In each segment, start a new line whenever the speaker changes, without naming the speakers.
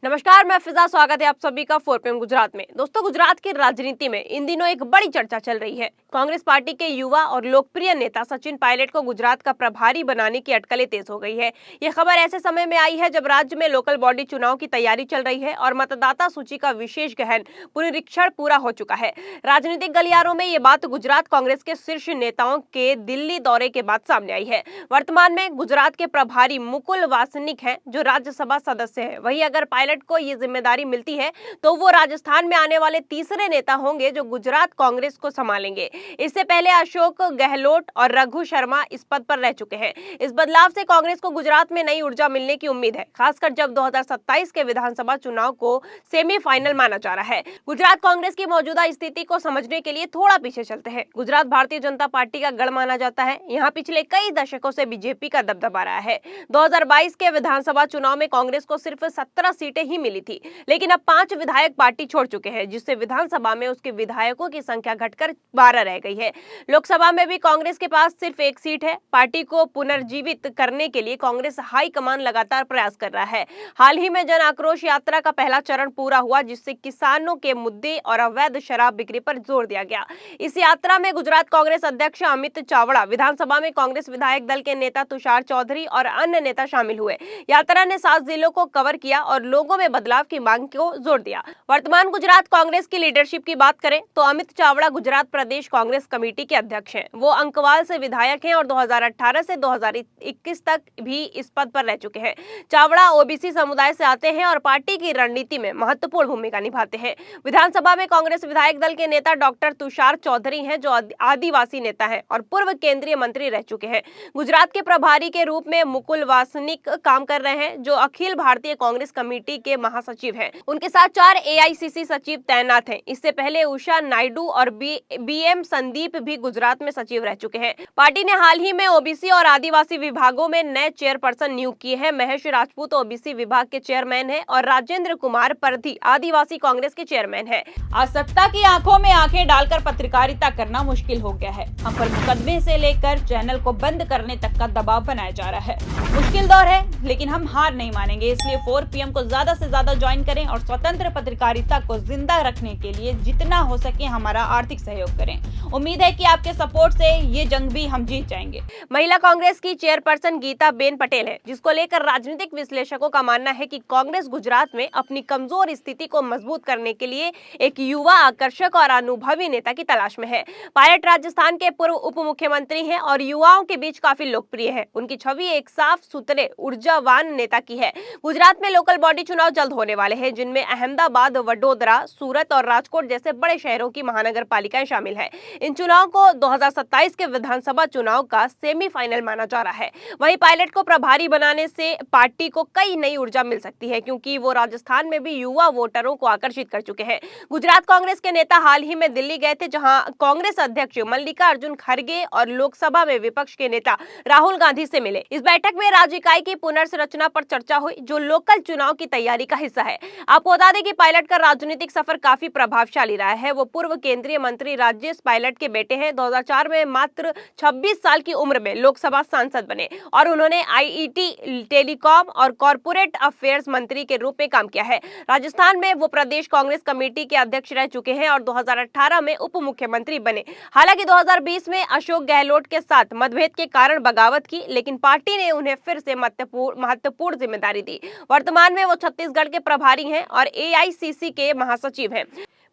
नमस्कार, मैं फिजा। स्वागत है आप सभी का 4PM गुजरात में। दोस्तों, गुजरात की राजनीति में इन दिनों एक बड़ी चर्चा चल रही है। कांग्रेस पार्टी के युवा और लोकप्रिय नेता सचिन पायलट को गुजरात का प्रभारी बनाने की अटकलें तेज हो गई है। यह खबर ऐसे समय में आई है जब राज्य में लोकल बॉडी चुनाव की तैयारी चल रही है और मतदाता सूची का विशेष गहन पुनरीक्षण पूरा हो चुका है। राजनीतिक गलियारों में ये बात गुजरात कांग्रेस के शीर्ष नेताओं के दिल्ली दौरे के बाद सामने आई है। वर्तमान में गुजरात के प्रभारी मुकुल वासनिक हैं, जो राज्यसभा सदस्य हैं। वहीं अगर पायलट को ये जिम्मेदारी मिलती है तो वो राजस्थान में आने वाले तीसरे नेता होंगे जो गुजरात कांग्रेस को संभालेंगे। इससे पहले अशोक गहलोत और रघु शर्मा इस पद पर रह चुके हैं। इस बदलाव से कांग्रेस को गुजरात में नई ऊर्जा मिलने की उम्मीद है, खासकर जब 2027 के विधानसभा चुनाव को सेमीफाइनल माना जा रहा है। गुजरात कांग्रेस की मौजूदा स्थिति को समझने के लिए थोड़ा पीछे चलते हैं। गुजरात भारतीय जनता पार्टी का गढ़ माना जाता है। यहाँ पिछले कई दशकों से बीजेपी का दबदबा रहा है। 2022 के विधानसभा चुनाव में कांग्रेस को सिर्फ 17 सीटें ही मिली थी, लेकिन अब 5 विधायक पार्टी छोड़ चुके हैं, जिससे विधानसभा में उसके विधायकों की संख्या घटकर 12 रह गई है। लोकसभा में भी कांग्रेस के पास सिर्फ एक सीट है। पार्टी को पुनर्जीवित करने के लिए कांग्रेस हाईकमान लगातार प्रयास कर रहा है। हाल ही में जन आक्रोश यात्रा का पहला चरण पूरा हुआ, जिससे किसानों के मुद्दे और अवैध शराब बिक्री पर जोर दिया गया। इस यात्रा में गुजरात कांग्रेस अध्यक्ष अमित चावड़ा, विधानसभा में कांग्रेस विधायक दल के नेता तुषार चौधरी और अन्य नेता शामिल हुए। यात्रा ने 7 जिलों को कवर किया और लोगों में बदलाव की मांग को जोर दिया। वर्तमान गुजरात कांग्रेस की लीडरशिप की बात करें तो अमित चावड़ा गुजरात प्रदेश कांग्रेस कमेटी के अध्यक्ष हैं। वो अंकवाल से विधायक हैं और 2018 से 2021 तक भी इस पद पर रह चुके हैं। चावड़ा ओबीसी समुदाय से आते हैं और पार्टी की रणनीति में महत्वपूर्ण भूमिका निभाते हैं। विधानसभा में कांग्रेस विधायक दल के नेता डॉक्टर तुषार चौधरी हैं, जो आदिवासी नेता है और पूर्व केंद्रीय मंत्री रह चुके हैं। गुजरात के प्रभारी के रूप में मुकुल वासनिक काम कर रहे हैं, जो अखिल भारतीय कांग्रेस कमेटी के महासचिव हैं। उनके साथ 4 एआईसीसी सचिव तैनात हैं। इससे पहले उषा नायडू और बीएम संदीप भी गुजरात में सचिव रह चुके हैं। पार्टी ने हाल ही में ओबीसी और आदिवासी विभागों में नए चेयरपर्सन नियुक्त किए हैं। महेश राजपूत ओबीसी विभाग के चेयरमैन हैं और राजेंद्र कुमार परधी आदिवासी कांग्रेस के चेयरमैन हैं।
आज सत्ता की आंखों में आंखें डालकर पत्रकारिता करना मुश्किल हो गया है। हम पर मुकदमे से लेकर चैनल को बंद करने तक का दबाव बनाया जा रहा है। मुश्किल दौर है, लेकिन हम हार नहीं मानेंगे। इसलिए 4PM को ज्यादा से ज्यादा ज्वाइन करें और स्वतंत्र पत्रकारिता को जिंदा रखने के लिए जितना हो सके हमारा आर्थिक सहयोग करें। उम्मीद है कि आपके सपोर्ट से ये जंग भी हम जीत जाएंगे।
महिला कांग्रेस की चेयरपर्सन गीता बेन पटेल है, जिसको लेकर राजनीतिक विश्लेषकों का मानना है कि कांग्रेस गुजरात में अपनी कमजोर स्थिति को मजबूत करने के लिए एक युवा, आकर्षक और अनुभवी नेता की तलाश में है। पायलट राजस्थान के पूर्व उप मुख्यमंत्री हैं और युवाओं के बीच काफी लोकप्रिय है। उनकी छवि एक साफ सुथरे ऊर्जावान नेता की है। गुजरात में लोकल बॉडी चुनाव जल्द होने वाले हैं, जिनमें अहमदाबाद, वडोदरा, सूरत और राजकोट जैसे बड़े शहरों की महानगर पालिकाएं शामिल है। इन चुनाव को 2027 के विधानसभा चुनाव का सेमीफाइनल माना जा रहा है। वहीं पायलट को प्रभारी बनाने से पार्टी को कई नई ऊर्जा मिल सकती है, क्योंकि वो राजस्थान में भी युवा वोटरों को आकर्षित कर चुके हैं। गुजरात कांग्रेस के नेता हाल ही में दिल्ली गए थे, जहां कांग्रेस अध्यक्ष मल्लिकार्जुन खड़गे और लोकसभा में विपक्ष के नेता राहुल गांधी से मिले। इस बैठक में राज्य इकाई की पुनर्संरचना पर चर्चा हुई, जो लोकल चुनाव की तैयारी का हिस्सा है। आपको बता दें कि पायलट का राजनीतिक सफर काफी प्रभावशाली रहा है। वो पूर्व केंद्रीय मंत्री राजेश पायलट के बेटे हैं। 2004 में मात्र 26 साल की उम्र में लोकसभा सांसद बने और उन्होंने आईईटी, टेलीकॉम और कॉर्पोरेट अफेयर्स मंत्री के रूप में काम किया है। राजस्थान में वो प्रदेश कांग्रेस कमेटी के अध्यक्ष रह चुके हैं और 2018 में उप मुख्यमंत्री बने। हालांकि 2020 में अशोक गहलोत के साथ मतभेद के कारण बगावत की, लेकिन पार्टी ने उन्हें फिर से महत्वपूर्ण जिम्मेदारी दी। वर्तमान में वो छत्तीसगढ़ के प्रभारी हैं और एआईसीसी के महासचिव हैं।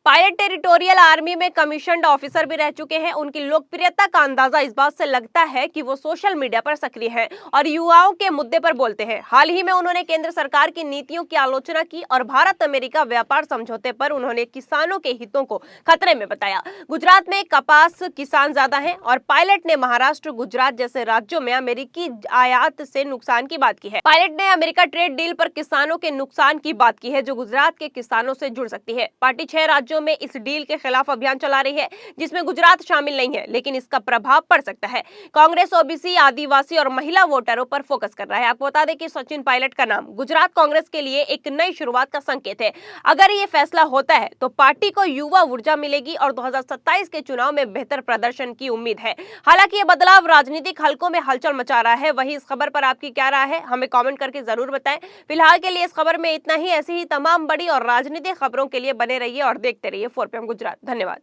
पायलट टेरिटोरियल आर्मी में कमीशन्ड ऑफिसर भी रह चुके हैं। उनकी लोकप्रियता का अंदाजा इस बात से लगता है कि वो सोशल मीडिया पर सक्रिय हैं और युवाओं के मुद्दे पर बोलते हैं। हाल ही में उन्होंने केंद्र सरकार की नीतियों की आलोचना की और भारत अमेरिका व्यापार समझौते पर उन्होंने किसानों के हितों को खतरे में बताया। गुजरात में कपास किसान ज्यादा हैं और पायलट ने महाराष्ट्र, गुजरात जैसे राज्यों में अमेरिकी आयात से नुकसान की बात की है। पायलट ने अमेरिका ट्रेड डील पर किसानों के नुकसान की बात की है, जो गुजरात के किसानों से जुड़ सकती है। पार्टी 6 राज्यों राज्यों में इस डील के खिलाफ अभियान चला रही है, जिसमें गुजरात शामिल नहीं है, लेकिन इसका प्रभाव पड़ सकता है। कांग्रेस ओबीसी, आदिवासी और महिला वोटरों पर फोकस कर रहा है। आपको बता दें कि सचिन पायलट का नाम गुजरात कांग्रेस के लिए एक नई शुरुआत का संकेत है। अगर ये फैसला होता है तो पार्टी को युवा ऊर्जा मिलेगी और 2027 के चुनाव में बेहतर प्रदर्शन की उम्मीद है। हालांकि ये बदलाव राजनीतिक हलकों में हलचल मचा रहा है। वहीं इस खबर पर आपकी क्या राय है, हमें कमेंट करके जरूर बताएं। फिलहाल के लिए इस खबर में इतना ही। ऐसी ही तमाम बड़ी और राजनीतिक खबरों के लिए बने रहिए और देखते रहिए 4PM गुजरात। धन्यवाद।